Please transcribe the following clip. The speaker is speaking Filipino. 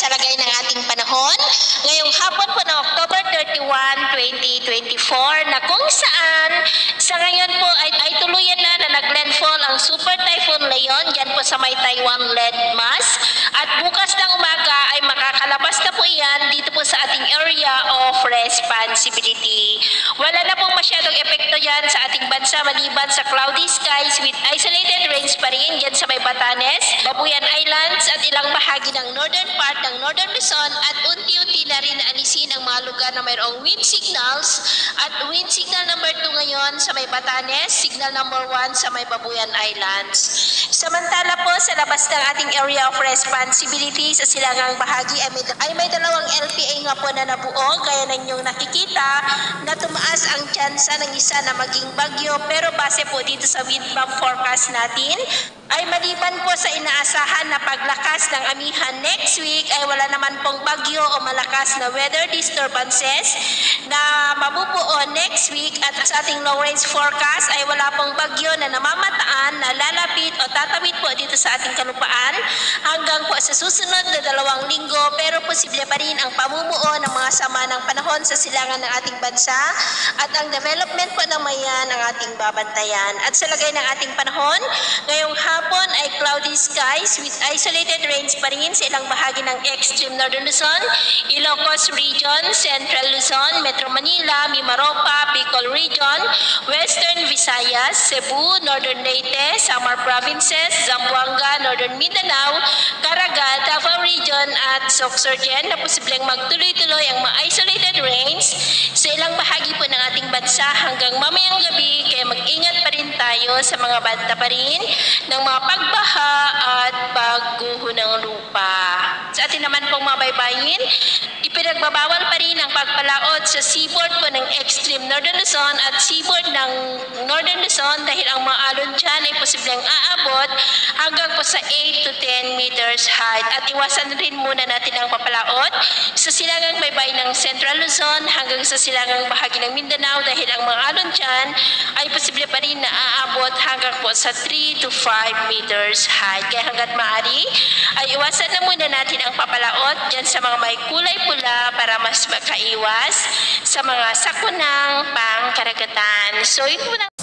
sa lagay ng ating panahon ngayong hapon po ng October 31, 2024 na kung saan sa ngayon po ay tuluyan na nag-landfall ang Super Typhoon Leon dyan po sa may Taiwan landmass at bukas ng umaga ay makakalabas na po yan dito po sa ating area of responsibility. Wala na pong masyadong epekto yan sa ating bansa maliban sa cloudy skies with isolated rains pa rin dyan sa may Batanes, Babuyan Islands at ilang bahagi ng northern part ng Northern Luzon at unti-unti na rin alisin ang mga lugar na mayroong wind signals at wind signal number 2 ngayon sa may Batanes, signal number 1 sa may Babuyan Islands. Samantala po sa labas ng ating area of responsibility sa silangang bahagi ay may dalawang LPA nga po na nabuo gaya ng inyong nakikita na tumaas ang tsansa ng isa na maging bagyo pero base po dito sa wind map forecast natin ay maliban po sa inaasahan na paglakas ng amihan next week ay wala naman pong bagyo o malakas na weather disturbances na mabubuo next week at sa ating long range forecast ay wala pong bagyo na namamataan na lalapit o tatawid po dito sa ating kalupaan hanggang po sa susunod na 2 linggo pero posible pa rin ang pamumuo ng mga sama ng panahon sa silangan ng ating bansa at ang development po ng mayan ang ating babantayan. At sa lagay ng ating panahon, ngayong hapon ay cloudy skies with isolated rains pa rin sa ilang bahagi ng extreme Northern Luzon, Ilocos Region, Central Luzon, Metro Manila, Mimaropa, Bicol Region, Western Visayas, Cebu, Northern Leyte, Samar Provinces, Zamboanga, Northern Mindanao, Caraga, Davao Region at Sorsogon na posibleng magtuloy-tuloy ang mga isolated rains sa ilang bahagi po ng ating bansa hanggang mamayang gabi kaya mag-ingat pa rin tayo sa mga banta pa rin ng mga pagbaha at pagguho ng lupa. Sa atin naman pong mga baybayin, ipinagbabawal pa rin ang pagpalaot sa seaboard po ng extreme Northern Luzon at seaboard ng Northern Luzon dahil ang mga alon dyan ay posibleng aabot hanggang po sa 8 to 10 meters height. At iwasan rin muna natin ang papalaot sa silangang baybayin ng Central Luzon hanggang sa silangang bahagi ng Mindanao dahil ang mga alon dyan ay posible pa rin na aabot hanggang po sa 3 to 5 meters height. Kaya hanggat maaari ay iwasan na muna natin ang papalaot dyan sa mga may kulay pula para mas makaiwas sa mga sakunang pangkaragatan. So yun muna.